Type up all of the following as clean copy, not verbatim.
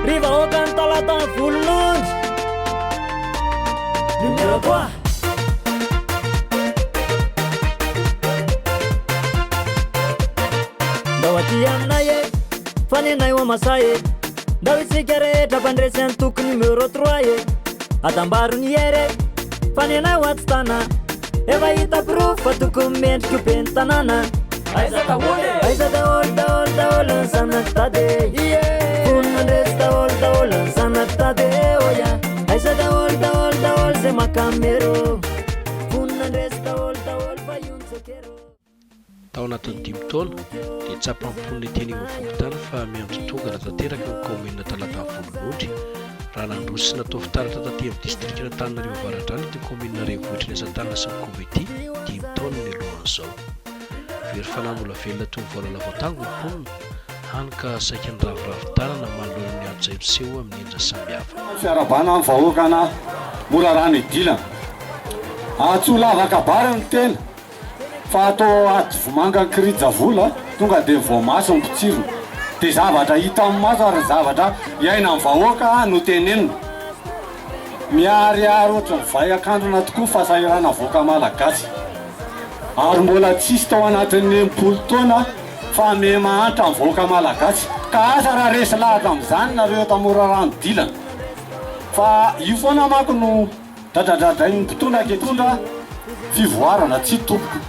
rivahoaka ny talatany volononjy numéro 3 ndao aty aminay e fanenay ho amasay e ndao itsika rehetra mpandresy toko numéro 3 e atambarony ere fanenay ho atstana efa hita proof fa tokony mendriky be ny tanàna aiza daholo ny zanaky tady vonina ndresy daholo ny zanaky tady oya aiza daholo zay makamero vonina ndresy daholo fa iontsokero tao anatin'ny 5 taona dia tsapampon'ny teny vokotany fa miandro tonga na tanteraka ny commune talatany volonondry raha nandroso sy natao fitaratra taty amin'ny distrikna Antananarivo avaratrany ty commune Renivohitra ny Asatanana sy ny komity 5 taona ny alohan'izao very fanamola velona toy ny voalala voatango ny mponina hany ka saika ny raviravitanana manoloana ny ady zay miseho amin'ny endra samihafa fiarabana amin'ny vahoakana Morarano Idilana atso lavaka bara ny tena fa atao ady vomanga ny kirijavola tonga dia voamaso ny pitsirony dia zavatra hita amin'ny maso ary zavatra iaina amin'ny vahoaka no tenenina miariary ohatry ny vai akandrona tokoa fasahirana voaka malagasy ary mbola tsisy tao anatin'ny 10 taona fa me mahantra amin'ny vahoaka malagasy ka asa raha resy lahatra amin'izany nareo ta Morarano Idilana fa io foana manko no dradradradray ny mpitona anketondra fivoarana tsy tompoko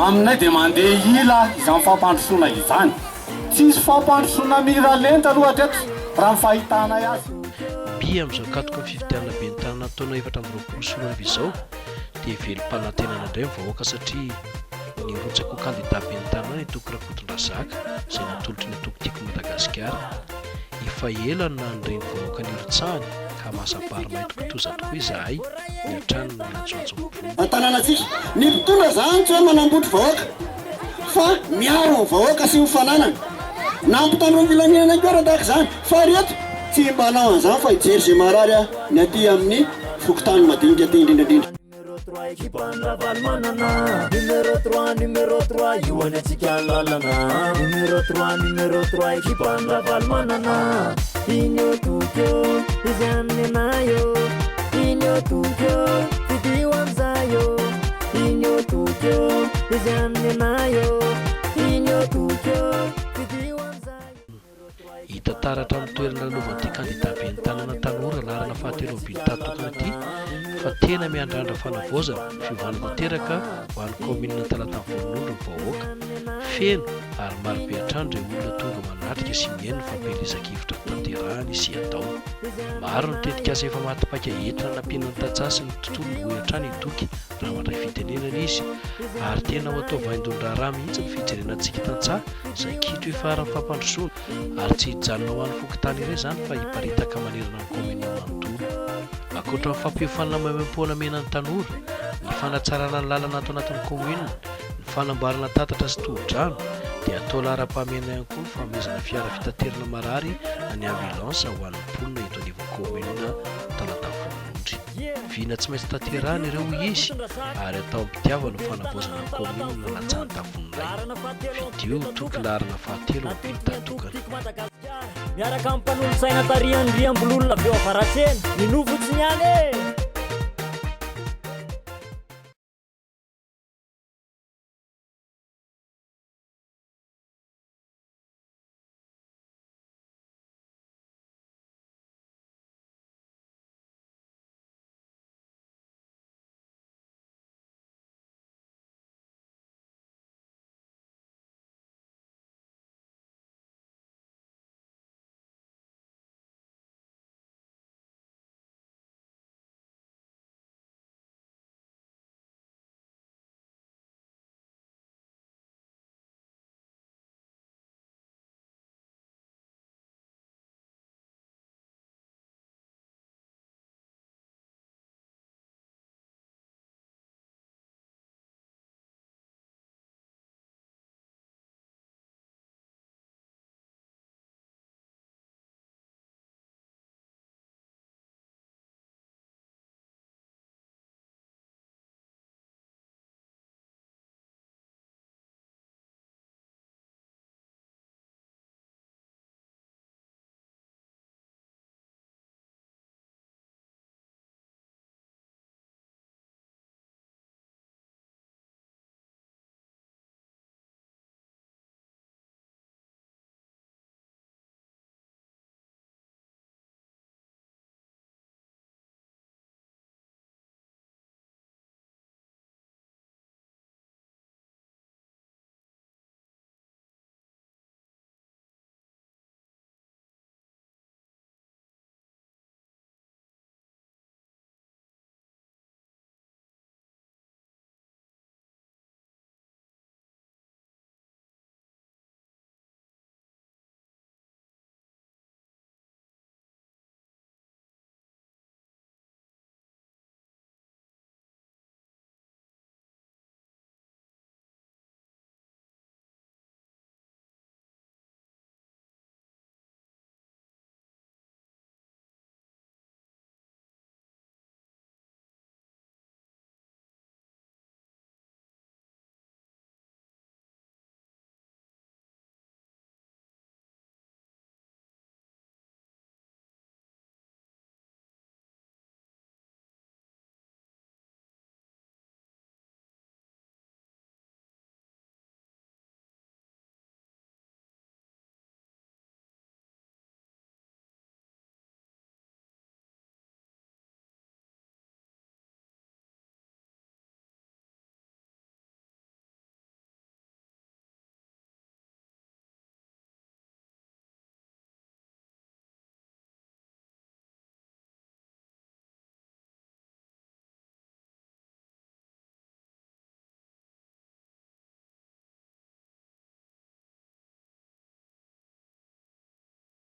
aminay dia mandeha ila izany fampandrosoana izany tsisy fampandrosoana mira lenta aloha hatreto raha ny fahitana azy bia amin'izao katoka ny fividianana be ny tanana taona 2020 solonavy izao dia velom-panantenana indray mivahoaka satria ny rotsako kandida be ny tanana ny toko Rakotondrazaka izay natolotry ny toko tiako Madagasikara efa elana nireny vahoaka ny Iritsahany ka masabary mahay tokotoza tokoa izahay ny hatrany ny lajoajombony tanànatsika ny mpitondra zany tsy hoe manambotry vahoaka fa miaro ny vahoaka sy mifananana nampitandro filaminana koa raha tahaka izany fa reto tsy mbanao an'izany fa hijery zay marary ny aty amin'ny fokotany madinika ty indrindrandrindra équipe en laval manana numéro 3 io any atsika lalana numéro 3 équipe en laval manana inyo tokyo izaninayo inyo tokyo fidio amzayo inyo tokyo izaninayo inyo tokyo fidio amzayo hita taratra amin'ny toerana lovan'ity kandida be ny tanana tanora larana fahatelo tokana ity fa tena miandrandra fanavozana fiovana tanteraka ho an'ny commune talatany volonondry ny vahoaka feno ary maro be hatrany ireo olona tonga manatrika sy mihaino ny fampielezan-kevitra tanterahany sy atao maro ny tetikasa efa matipaka entina nampiana ny tantsasy ny tontolo ho hatrany itoky raha mandray fitenenana izy ary tena ho atao vaindon-draharaha mihitsy ny fijerenantsika tantsaha izay kito efa ara ny fampandrosoana ary tsy hijanona ho an'ny fokotany iray izany fa hiparitaka manerana ny commune manontolo akoatra ny fampiofanana maimam-poana menan'ny tanora ny fanatsarana ny lalana ato anatin'ny commune ny fanambarana tatatra sy tohodrano dia atao lara-pamena ihany koa ny fanomezana fiara fitaterana marary any ambulance ho an'ny mponina eto anivon'ny commune talatany volonondry vina tsy maintsy tanterahana ireo izy ary atao ampitiavana ny fanavozana ny commune na latsany tafononay vidio toky larana fahatelo amin'ny vilitatokana miaraka amin'ny mpanolo saina tarian'andriambololona aveo afaratsena ninovotsy niany e